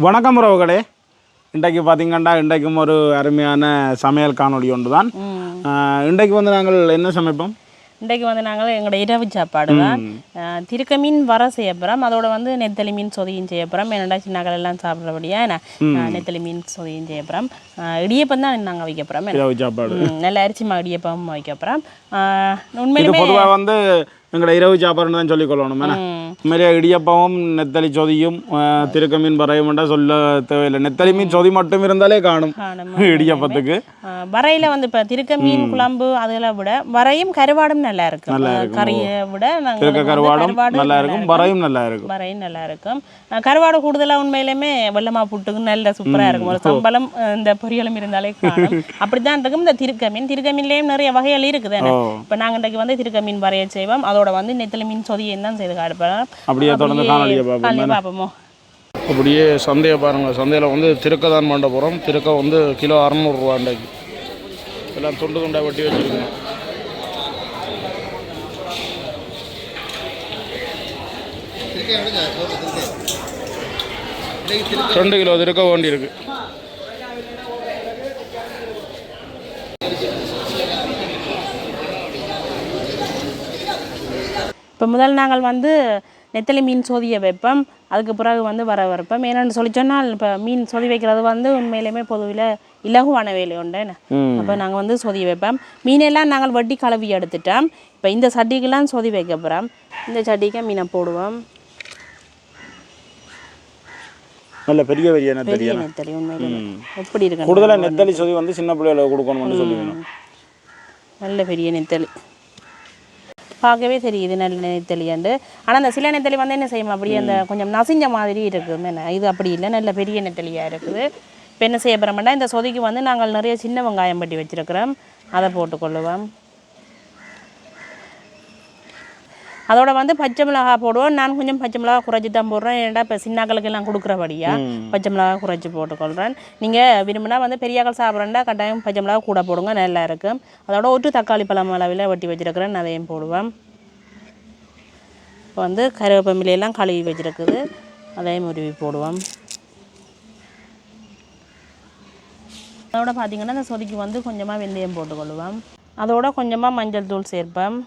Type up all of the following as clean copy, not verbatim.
வணக்கம் உறவுகளே. இன்றைக்கு பார்த்தீங்கன்னா இன்றைக்கும் ஒரு அருமையான சமையல் காணொளி ஒன்று தான். இன்றைக்கு வந்து நாங்கள் என்ன சமைப்போம்? இன்றைக்கு வந்து நாங்கள் எங்களோட இரவு சாப்பாடு தான். திருக்க மீன் வர செய்ய போகிறோம். அதோட வந்து நெத்தலி மீன் சொதியும் செய்ய போகிறோம். என்னடா சின்னகள் எல்லாம் சாப்பிட்றபடியா நெத்தலி மீன் சொதியும் செய்ய போகிறோம். இடியப்பம் தான் நாங்கள் வைக்க போகிறோம். இரவு சாப்பாடு நல்ல அரிசி இடியப்பம் வைக்க போகிறோம். உண்மையிலுமே பொதுவாக வந்து எங்களோட இரவு சாப்பாடுன்னு தான் சொல்லிக்கொள்ளணும். உண்மையிலேயே இடியப்பமும் நெத்தலி சொதியும் திருக்க மீன் வரையும் சொல்ல தேவையில்லை. நெத்தலி மீன் சொதி மட்டும் இருந்தாலே காணும் இடியப்பத்துக்கு. வரையில் வந்து இப்போ திருக்க மீன் குழம்பு அதெல்லாம் விட வரையும் கருவாடும் நல்லா இருக்கும். கறியை விட திருக்க கருவாடும் நல்லா இருக்கும், வரையும் நல்லா இருக்கும். வரையும் நல்லா இருக்கும். கருவாடு கூடுதலாக உண்மையிலுமே வெள்ளமா புட்டுக்கு நல்ல சூப்பராக இருக்கும். ஒரு சம்பளம் இந்த பொரியலும் இருந்தாலே காணும். அப்படித்தான் இருக்கும் இந்த திருக்க மீன். திருக்க மீன்லேயும் நிறைய வகைகள் இருக்குது. இப்போ நாங்கள் இன்றைக்கு வந்து திருக்க மீன் வரைய செய்வோம். அதோட வந்து நெத்தலி மீன் சொதியும் தான் செய்து காட்டுப்போம். அப்படியே தொடர்ந்து காணொலியை பார்ப்போமோ. அப்படியே சந்தையை பாருங்கள். சந்தையில் வந்து திருக்க தான் பண்ண போகிறோம். திருக்க வந்து கிலோ 600 ரூபா. இன்றைக்கு எல்லாம் துண்டு துண்டாக வெட்டி வச்சுருக்கோம். 2 கிலோ திருக்க வேண்டி இருக்கு. இப்போ முதல் நாங்கள் வந்து நெத்தலி மீன் சொதியை வைப்போம். அதுக்கு பிறகு வந்து வர வைப்போம். என்னென்னு சொல்லி சொன்னால் இப்போ மீன் சொதி வைக்கிறது வந்து உண்மையிலுமே பொதுவில் இலகுவான வேலை உண்டுன்னு. அப்போ நாங்கள் வந்து சொதி வைப்போம். மீனெல்லாம் நாங்கள் வட்டி கழுவி எடுத்துட்டோம். இப்போ இந்த சட்டிக்கெல்லாம் சொதி வைக்க போகிறோம். இந்த சட்டிக்கு மீனை போடுவோம். நல்ல பெரிய நெத்தலி உண்மையிலே எப்படி இருக்கு. கூடுதலாக நெத்தலி சொதி வந்து சின்ன பிள்ளைகளை கொடுக்கணும்னு சொல்லுவேன். நல்ல பெரிய நெத்தலி பார்க்கவே தெரியுது நல்ல நெத்தலியாண்டு. ஆனால் அந்த சில நெத்தலி வந்து என்ன செய்யும் அப்படியே அந்த கொஞ்சம் நசிஞ்ச மாதிரி இருக்குது. என்ன இது அப்படி இல்லை, நல்ல பெரிய நெத்தலியாக இருக்குது. இப்போ என்ன செய்ய போகிறோம்னா இந்த சொதிக்கு வந்து நாங்கள் நிறைய சின்ன வெங்காயம் பட்டி வச்சுருக்கிறோம். அதை போட்டுக்கொள்ளுவோம். அதோட வந்து பச்சை மிளகா போடுவோம். நான் கொஞ்சம் பச்சை மிளகா குறைச்சி தான் போடுறேன். ஏன்டா இப்போ சின்னாக்களுக்கெல்லாம் கொடுக்குறபடியா பச்சை மிளகா குறைச்சி போட்டுக்கொள்கிறேன். நீங்கள் விரும்பினா வந்து பெரியாக்கள் சாப்பிட்றேன்டா கட்டாயம் பச்சை மிளகா கூட போடுங்க, நல்லா இருக்கும். அதோட ஒரு தக்காளி பழம் அளவில் வெட்டி வச்சுருக்கிறேன், அதையும் போடுவேன். இப்போ வந்து கருவேப்பமிலையெல்லாம் கழுவி வச்சுருக்குது, அதையும் உருவி போடுவோம். அதோட பார்த்திங்கன்னா இந்த சொதிக்கு வந்து கொஞ்சமாக வெந்தயம் போட்டுக்கொள்ளுவோம். அதோட கொஞ்சமாக மஞ்சள் தூள் சேர்ப்போம்.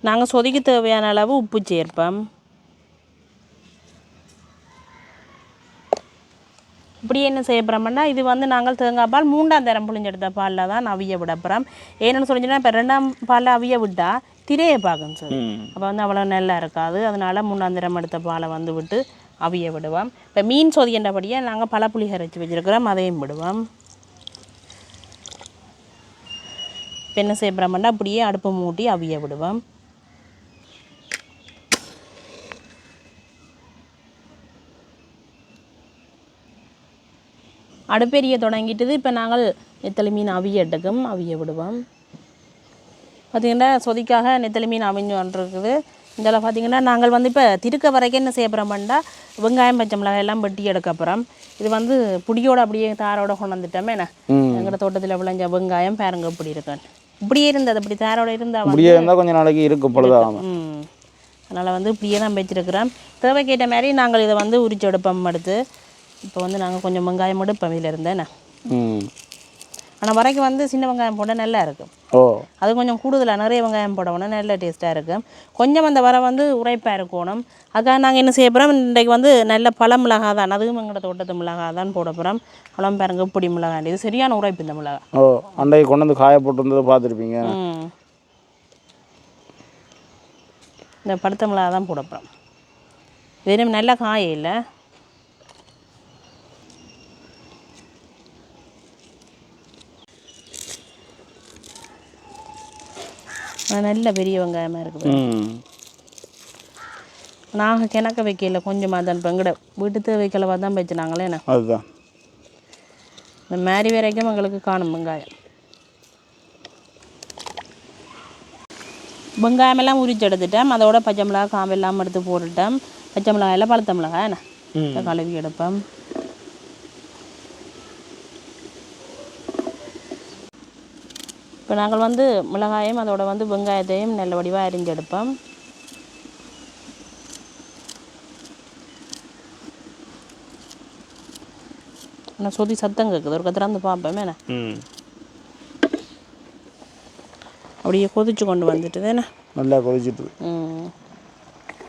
நாங்கள் சொதிக்கு தேவையான அளவு உப்பு சேர்ப்போம். இப்படி என்ன செய்ய போகிறோம்னா இது வந்து நாங்கள் தேங்காய் பால் 3ஆம் தரம் புளிஞ்செடுத்த பாலில் தான் அவிய விட போகிறோம். ஏன்னு சொல்லிச்சுன்னா இப்போ 2ஆம் பாலில் அவிய விட்டால் திரையை பார்க்கணும் சொல்லி அப்போ வந்து அவ்வளோ நல்லா இருக்காது. அதனால் 3ஆம் தரம் எடுத்த பாலை வந்து விட்டு அவிய விடுவோம். இப்போ மீன் சொதிக்கின்றபடியே நாங்கள் பழப்புளி கரைச்சி வச்சுருக்கிறோம், அதையும் விடுவோம். இப்போ என்ன செய்ய போகிறோம்னா அப்படியே அடுப்பு மூட்டி அவிய விடுவோம். அடுப்பெரிய தொடங்கிட்டது. இப்போ நாங்கள் நெத்தலி மீன் அவிய விடுவோம். பார்த்திங்கன்னா சொதிக்காக நெத்தலி மீன் அவிஞ்சு வந்துருக்குது. இதில் பார்த்திங்கன்னா நாங்கள் வந்து இப்போ திருக்க வரைக்கும் என்ன செய்ய போகிறோம்னா வெங்காயம் பச்சை மிளகாய் எல்லாம் வெட்டி எடுக்க போகிறோம். இது வந்து புடியோடு அப்படியே தாரோட கொண்டு வந்துட்டோமே. என்ன எங்களோட தோட்டத்தில் விளைஞ்ச வெங்காயம் பாருங்க இப்படி இருக்கேன். இப்படியே இருந்தது, அப்படி தாரோட இருந்தால் கொஞ்சம் நாளைக்கு இருக்கும். அதனால் வந்து இப்படியே தான் வச்சுருக்கிறோம். தேவைக்கேற்ற மாதிரி நாங்கள் இதை வந்து உரிச்சு எடுப்போம். எடுத்து இப்போ வந்து நாங்கள் கொஞ்சம் வெங்காயம் எடுப்போம் இதில் இருந்தேண்ணே. ஆனால் வரைக்கும் வந்து சின்ன வெங்காயம் போட நல்லா இருக்கும். அது கொஞ்சம் கூடுதலாக நிறைய வெங்காயம் போடணும், நல்ல டேஸ்ட்டாக இருக்கும். கொஞ்சம் அந்த வர வந்து உரைப்பாக இருக்கணும். அதுக்காக நாங்கள் என்ன செய்ய போகிறோம், இன்றைக்கு வந்து நல்ல பழ மிளகா தான், அதுவும் எங்களோட தோட்டத்து மிளகா தான் போட போகிறோம். பழம் பாருங்க இப்படி மிளகா, இது சரியான உரைப்பு இந்த மிளகா. அன்றைக்கு கொண்டு வந்து காய போட்டு பார்த்துருப்பீங்க. இந்த பழுத்த மிளகா தான் போட போகிறோம். இது நல்ல காய இல்லை. நல்ல பெரிய வெங்காயமாக இருக்குது. நாங்கள் கிணக்க வைக்கல, கொஞ்சமாக தான் இப்போ எங்கட வீட்டு தேவைக்கலவாக தான் வச்சு நாங்களே. என்ன அதுதான் இந்த மாதிரி வரைக்கும் எங்களுக்கு காணும் வெங்காயம். வெங்காயமெல்லாம் உரிச்சு எடுத்துட்டோம். அதோட பச்சை மிளகா காம்பெல்லாம் எடுத்து போட்டுட்டோம். பச்சை மிளகாயில் பழுத்த மிளகா என்ன கழுவி எடுப்போம். இப்போ நாங்கள் வந்து மிளகாயும் அதோட வந்து வெங்காயத்தையும் நல்ல வடிவாக அரிஞ்செடுப்போம். ஆனால் சொதி சத்தம் கேட்குது ஒரு திறந்து பார்ப்பேன் மேலே அப்படியே கொதிச்சு கொண்டு வந்துட்டு தானே நல்லா கொதிச்சுட்டு.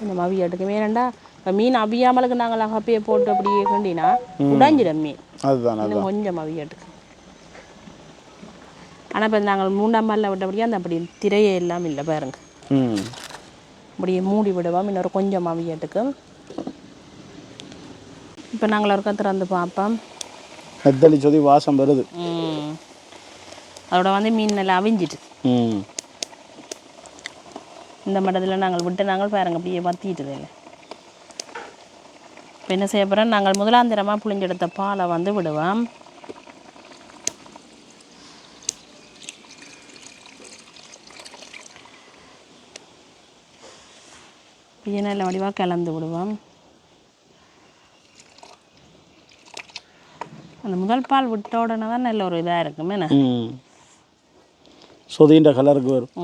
இந்த அவியாட்டுக்கு வேணண்டா இப்போ மீன் அவியாமலுக்கு நாங்கள் அகப்பையை போட்டு அப்படியே கொண்டினா உடைஞ்சிடும் மீன். அதுதான் இன்னும் கொஞ்சம் அவியாட்டுக்கு. ஆனால் இப்போ நாங்கள் 3ஆம் நாளில் விட்டபடியே அந்த அப்படி திரையே எல்லாம் இல்லை பாருங்க. அப்படியே மூடி விடுவோம் இன்னொரு கொஞ்சம் அவியாட்டுக்கு. இப்போ நாங்கள் ஒருக்கா திறந்து பார்ப்போம். நெத்தலி சொதி வாசம் வருது. அதோட வந்து மீன் நல்லா அவிஞ்சிட்டு இந்த மட்டத்தில் நாங்கள் விட்டு நாங்கள் பாருங்க அப்படியே வத்திட்டுது இல்லை. இப்போ என்ன செய்ய போகிறோம், நாங்கள் முதலாந்திரமாக புளிஞ்செடுத்த பாலை வந்து விடுவோம். அப்படியே நல்ல வடிவாக கலந்து விடுவோம். அந்த முதல் பால் விட்ட உடனே தான் நல்ல ஒரு இதாக இருக்குமே என்ன சொதின்ற கலருக்கு வரும்.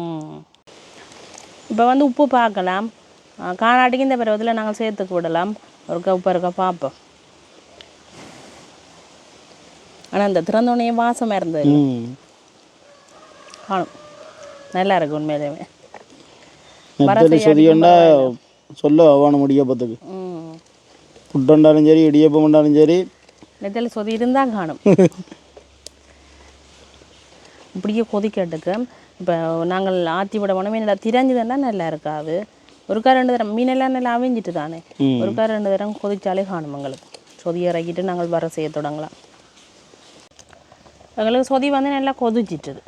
இப்போ வந்து உப்பு பார்க்கலாம். காணாட்டிக்கு இந்த பருவத்தில் நாங்கள் சேர்த்துக்கு விடலாம். ஒருக்கா உப்பு இருக்கா பார்ப்போம். ஆனால் இந்த திறந்தோடனே வாசமாக இருந்தது காணும். நல்லா இருக்கு உண்மையிலேயே. நெத்தலி சொதியண்டா சொல்ல அவான முடியப்பத்துக்கு புட்டுண்டாலும் சரி இடியப்பம் உண்டாலும் சரி நெத்தலி சொதி இருந்தால் காணும். இப்படியே கொதிக்கட்டுக்கு இப்போ நாங்கள் ஆற்றி விட போனோம். மீன் திரஞ்சுதுன்னா நல்லா இருக்காது. ஒருக்கா 2 தரம் மீனெல்லாம் நல்லா அவிஞ்சிட்டு தானே ஒருக்கா 2 தரம் கொதிச்சாலே காணும். எங்களுக்கு சொதி இறக்கிட்டு நாங்கள் வர செய்ய தொடங்கலாம். எங்களுக்கு சொதி வந்து நல்லா கொதிச்சிட்டுது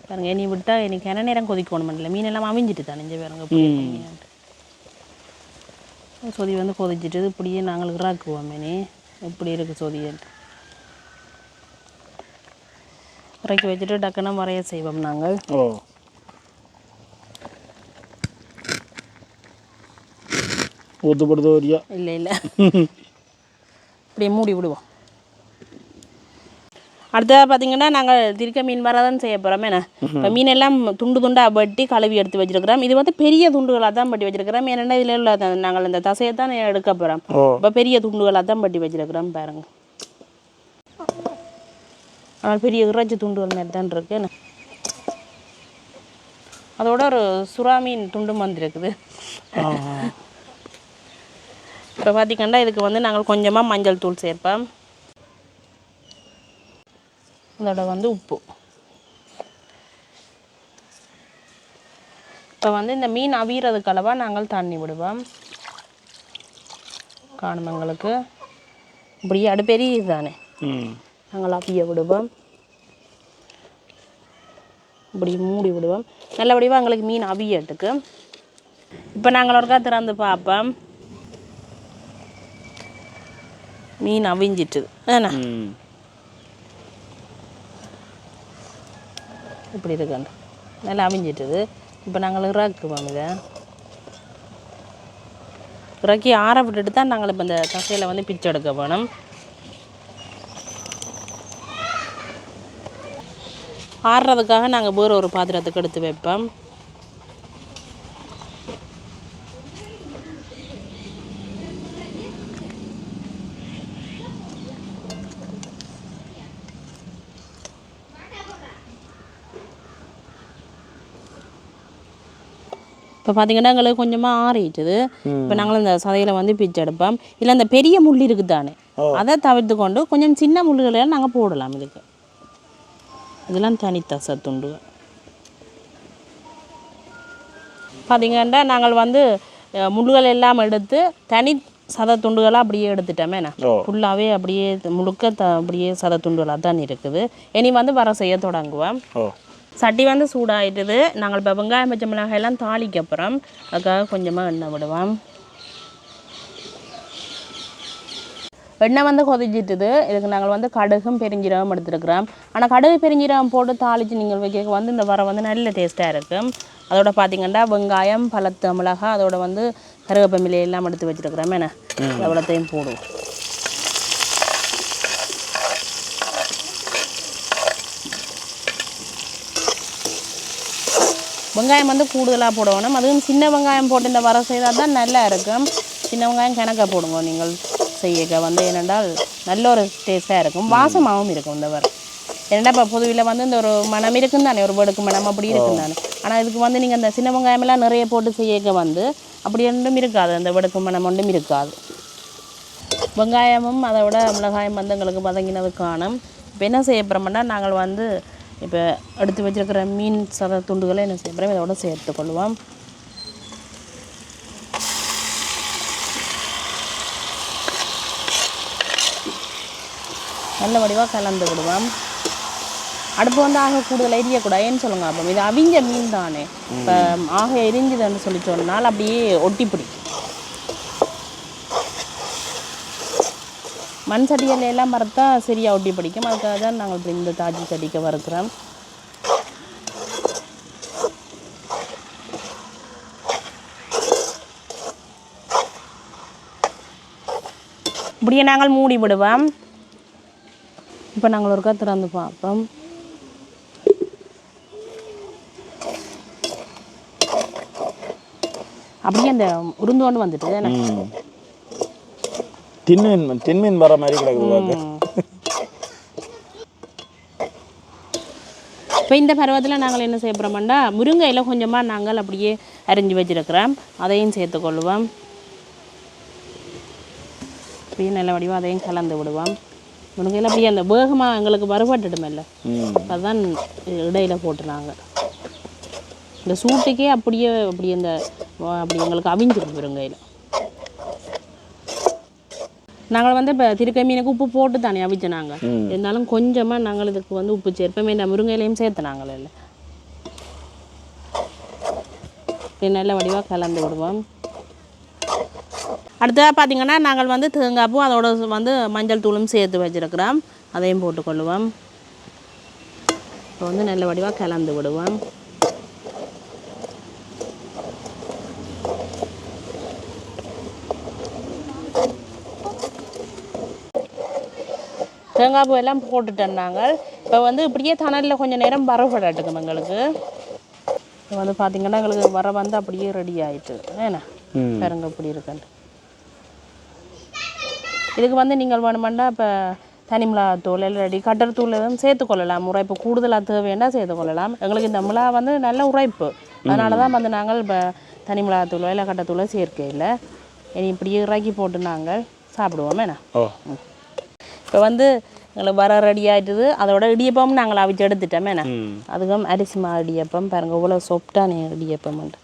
பாருங்க. இனி விட்டால் இன்றைக்கி என்ன நேரம் கொதிக்கணும் இல்லை மீனெல்லாம் அவிஞ்சிட்டு தானே இங்கே பாருங்க. சொதி வந்து கொதிச்சிட்டு இப்படியே நாங்கள் இறாக்குவோம். மீனே இப்படி இருக்குது சொதியன்ட்டு இறக்கி வச்சுட்டு டக்குன்னு வரைய செய்வோம் நாங்கள். ஊற்றுப்படுது வரியா இல்லை இல்லை இப்படியே மூடி விடுவோம். அடுத்ததாக பார்த்தீங்கன்னா நாங்கள் திருக்க மீன் வரதான் செய்ய போகிறோம். என்ன இப்போ மீனெல்லாம் துண்டு துண்டாக வெட்டி கழுவி எடுத்து வச்சுருக்கிறோம். இது வந்து பெரிய துண்டுகளாக தான் பட்டி வச்சுருக்கிறோம். ஏன்னா இதில் உள்ள நாங்கள் இந்த தசையை தான் எடுக்க போகிறோம். இப்போ பெரிய துண்டுகளாக தான் பட்டி வச்சுருக்கிறோம் பாருங்கள். ஆனால் பெரிய இறைச்சி துண்டுகள் மாதிரி தான் இருக்குது. அதோட ஒரு சுறா மீன் துண்டும் வந்துருக்குது. இப்போ பார்த்திங்கன்னா இதுக்கு வந்து நாங்கள் கொஞ்சமாக மஞ்சள் தூள் சேர்ப்போம். அதோட வந்து உப்பு. இப்போ வந்து இந்த மீன் அவியறதுக்கு அளவாக நாங்கள் தண்ணி விடுவோம். காணும் எங்களுக்கு இப்படியே அடுப்பெரிய தானே நாங்கள் அவிய விடுவோம். இப்படி மூடி விடுவோம். நல்லபடியாக எங்களுக்கு மீன் அவியட்டுக்கு. இப்போ நாங்கள் ஒருக்கா திறந்து பார்ப்போம். மீன் அவிஞ்சிட்டுது ஏன்னா இப்படி இருக்கண்டு நல்லா அவிஞ்சிட்டுது. இப்போ நாங்கள் இறக்குவோம். இதை இறக்கி ஆற விட்டுட்டு தான் நாங்கள் இப்போ இந்த தசையில் வந்து பிச்சை எடுக்க வேணும். ஆறுறதுக்காக நாங்கள் வேறு ஒரு பாத்திரத்துக்கு எடுத்து வைப்போம். இப்போ பார்த்தீங்கன்னா எங்களுக்கு கொஞ்சமாக ஆறிட்டுது. இப்போ நாங்கள் இந்த சதையில் வந்து பிச்சை எடுப்போம். இல்லை அந்த பெரிய முள் இருக்குது தானே அதை தவிர்த்து கொண்டு கொஞ்சம் சின்ன முள்ளுகளெல்லாம் நாங்கள் போடலாம். இதுக்கு இதெல்லாம் தனித்தசை துண்டுகள். பார்த்தீங்கன்னா நாங்கள் வந்து முள்ளுகள் எல்லாம் எடுத்து தனி சதை துண்டுகளாக அப்படியே எடுத்துட்டோமே. ஃபுல்லாகவே அப்படியே முழுக்க அப்படியே சதை துண்டுகளாக தான் இருக்குது. இனி வந்து வர செய்ய தொடங்குவோம். சட்டி வந்து சூடாகிட்டுது. நாங்கள் இப்போ வெங்காயம் பச்சை மிளகாய் எல்லாம் தாளிக்க அப்புறம் அதுக்காக கொஞ்சமாக எண்ணெய் விடுவோம். எண்ணெய் வந்து கொதிச்சிட்டுது. இதுக்கு நாங்கள் வந்து கடுகும் பெருஞ்சீரகம் எடுத்துருக்குறோம். ஆனால் கடுகு பெருஞ்சீரகம் போட்டு தாளித்து நீங்கள் வைக்க வந்து இந்த வர வந்து நல்ல டேஸ்ட்டாக இருக்கும். அதோட பார்த்தீங்கன்னா வெங்காயம் பழுத்த மிளகாய் அதோட வந்து கருவேப்பிலை எல்லாம் எடுத்து வச்சுருக்குறோம். என்ன எவ்வளோத்தையும் போடுவோம். வெங்காயம் வந்து கூடுதலாக போடணும். அதுவும் சின்ன வெங்காயம் போட்டு இந்த வர செய்தால் தான் நல்லா இருக்கும். சின்ன வெங்காயம் கணக்காக போடுங்க. நீங்கள் செய்ய வந்து என்னென்றால் நல்ல ஒரு டேஸ்ட்டாக இருக்கும், வாசமாகவும் இருக்கும் இந்த வரை. ஏன்னா இப்போ பொதுவில் வந்து இந்த ஒரு மனம் இருக்கும் தானே, ஒரு வெடுக்கு மனம் அப்படி இருக்கும் தானே. ஆனால் இதுக்கு வந்து நீங்கள் அந்த சின்ன வெங்காயமெல்லாம் நிறைய போட்டு செய்ய வந்து அப்படி ஒன்றும் இருக்காது, அந்த வெடுக்கு மனம் ஒன்றும் இருக்காது. வெங்காயமும் அதை விட மிளகாயம் வந்து எங்களுக்கு வதங்கினது காணும். இப்போ என்ன செய்ய போகிறோம்னா நாங்கள் வந்து இப்போ எடுத்து வச்சுருக்கிற மீன் சத துண்டுகளை என்ன செய்ய போகிறோம் இதோட சேர்த்துக்கொள்வோம். நல்ல வடிவாக கலந்து விடுவோம். அடுப்பு வந்து ஆக கூடுதல் எரியக்கூடாது, ஏன்னு சொல்லுங்க. அப்போ இது அவிஞ்ச மீன் தானே, இப்போ ஆக எரிஞ்சுதுன்னு சொல்லி சொன்னால் அப்படியே ஒட்டி பிடிக்கும். மண் சட்டியில் எல்லாம் மறுத்தா சரியாக ஒட்டி பிடிக்கும். அதுக்காக தான் நாங்கள் இப்படி இந்த தாஜி சட்டிக்கு வறுக்கிறோம். இப்படியே நாங்கள் மூடி விடுவோம். இப்போ நாங்கள் ஒருக்கா திறந்து பார்ப்போம். அப்படியே அந்த உருந்தோண்டு வந்துட்டு தின்மீன் வர மாதிரி கிடக்குது. இப்போ இந்த பருவத்தில் நாங்கள் என்ன செய்ய போகிறோம்னா முருங்கையில் கொஞ்சமாக நாங்கள் அப்படியே அரிஞ்சு வச்சுருக்கிறோம், அதையும் சேர்த்துக்கொள்வோம். அப்படியே நல்ல வடிவாக அதையும் கலந்து விடுவோம். முருங்கையில் அப்படியே அந்த வேகமாக எங்களுக்கு வறுபட்டுடுமில்ல, அதுதான் இடையில போட்டு நாங்கள் இந்த சூட்டுக்கே அப்படியே இந்த அப்படி எங்களுக்கு அவிஞ்சிடும் முருங்கையில். நாங்கள் வந்து இப்போ திருக்கை மீனுக்கு உப்பு போட்டு தானே அவிச்சோம் நாங்கள், இருந்தாலும் கொஞ்சமாக நாங்கள் இதுக்கு வந்து உப்பு சேர்ப்போம். இந்த முருங்கையிலையும் சேர்த்து நாங்கள் இல்லை நல்ல வடிவாக கலந்து விடுவோம். அடுத்ததாக பார்த்திங்கன்னா நாங்கள் வந்து தேங்காய் பூ அதோட வந்து மஞ்சள் தூளும் சேர்த்து வச்சுருக்கிறோம், அதையும் போட்டுக்கொள்ளுவோம். இப்போ வந்து நல்ல வடிவாக கலந்து விடுவோம். தேங்காய் பூ எல்லாம் போட்டுட்டோம் நாங்கள். இப்போ வந்து இப்படியே தணலில் கொஞ்சம் நேரம் வரப்படட்டுக்கும் எங்களுக்கு. இப்போ வந்து பார்த்திங்கன்னா எங்களுக்கு வர வந்து அப்படியே ரெடி ஆகிட்டு ஏன்னா பாருங்க இப்படி இருக்குன்னு. இதுக்கு வந்து நீங்கள் வேணுமெண்டா இப்போ தனி மிளகாத்தூள் இல்லாட்டி கட்டர்த்தூள் எதுவும் சேர்த்துக்கொள்ளலாம். உரைப்பு கூடுதலாக தேவைன்னா சேர்த்துக்கொள்ளலாம். எங்களுக்கு இந்த மிளகா வந்து நல்ல உரைப்பு, அதனால தான் வந்து நாங்கள் இப்போ தனி மிளகாத்தூளோ இல்லை கட்டத்தூளோ சேர்க்கையில் இனி இப்படி இறக்கி போட்டு நாங்கள் சாப்பிடுவோம். என்ன இப்போ வந்து எங்களுக்கு வர ரெடி ஆகிட்டுது. அதோட இடியப்பம் நாங்கள் அவிச்சு எடுத்துட்டோம். என்ன அதுக்கும் அரிசி மா இடியப்பம் பாருங்கள் இவ்வளோ சாஃப்டான இடியப்பம் உண்டு.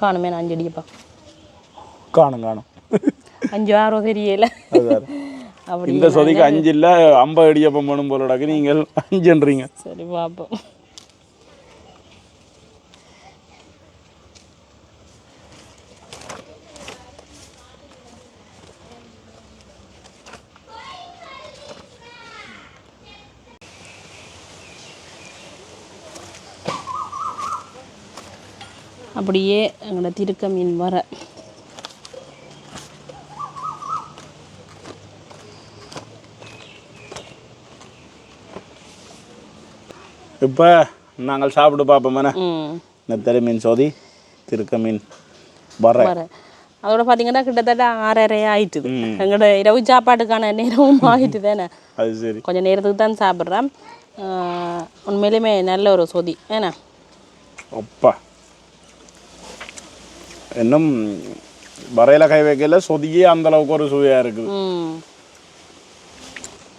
காணுமே 5 இடியப்பா காணும் 5 6 தெரியல. அப்படி இந்த சொதிக்கு 5 இல்லை 50 இடியப்பம் போடும் போலடாக்கு நீங்கள் 5ன்றீங்க. சரி பார்ப்போம். அப்படியே எங்களோட திருக்க மீன் வர இப்போ நாங்கள் சாப்பிட்டு பார்ப்போம். நெத்தலி மீன் சோதி திருக்க மீன் வர அதோட பார்த்தீங்கன்னா கிட்டத்தட்ட 6:30 ஆயிட்டுது. எங்களோட இரவு சாப்பாட்டுக்கான நேரமும் ஆகிட்டு தானே. அது சரி, கொஞ்சம் நேரத்துக்கு தான் சாப்பிட்றேன். உண்மையிலுமே நல்ல ஒரு சொதி ஏன்னா அப்பா இன்னும் வரையில கை வைக்கல, சொதியே அந்த அளவுக்கு ஒரு சுவையாக இருக்குது.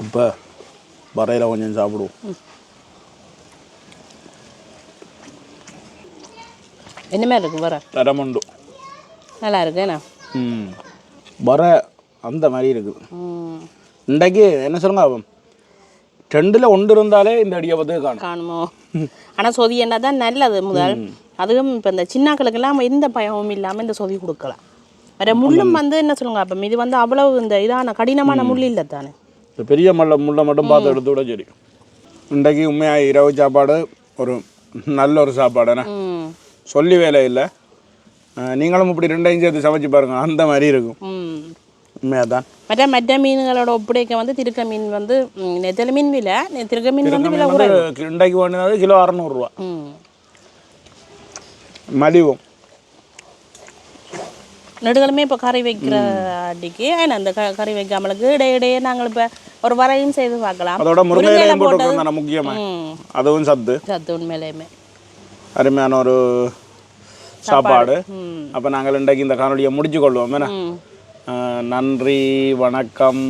இப்போ வரையில கொஞ்சம் சாப்பிடுவோம். என்ன மாதிரி இருக்கு வர? தரமுண்டு நல்லா இருக்கு என்ன வர அந்த மாதிரி இருக்குது. இன்றைக்கு என்ன சொல்லுங்க, 2ல் 1 இருந்தாலே இந்த இடியப்பத்துக்கு காணுமோ. ஆனால் சொதி என்ன தான் நல்லது முதல். அதுவும் இப்போ இந்த சின்னாக்களுக்கெல்லாம் எந்த பயமும் இல்லாமல் இந்த சொதி கொடுக்கலாம். வேற முள்ளும் வந்து என்ன சொல்லுங்க, அப்போ இது வந்து அவ்வளவு இந்த இதான கடினமான முள் இல்லை தானே. பெரிய முள்ளை மட்டும் பார்த்து எடுத்து விட சரி. இன்றைக்கு உண்மையாக இரவு சாப்பாடு ஒரு நல்ல ஒரு சாப்பாடுண்ணே, சொல்லி வேலை இல்லை. நீங்களும் இப்படி 2ஐயும் சேர்த்து சமைச்சு பாருங்க, அந்த மாதிரி இருக்கும். உண்மையாதான். மற்ற மீன்களோட ஒப்படைக்க வந்து திருக்க மீன் வந்து நெத்தலி மீன் விலை, திருக்க மீன் வந்து விலை குறைவு. இன்றைக்கு வேண்டியது கிலோ 600 ரூபா. மலிவும் நெடுகளுமே இப்போ கறி வைக்கிற அடிக்கு ஏன்னா அந்த கறி வைக்காமலுக்கு இடையிடையே நாங்கள் இப்போ ஒரு வரையும் செய்து பார்க்கலாம். அதோட முருங்கையிலையும் போட்டு முக்கியமாக அதுவும் சத்து உண்மையிலேயுமே அருமையான ஒரு சாப்பாடு. அப்போ நாங்கள் இன்றைக்கு இந்த காணொலியை முடிச்சு கொள்வோம். நன்றி, வணக்கம்.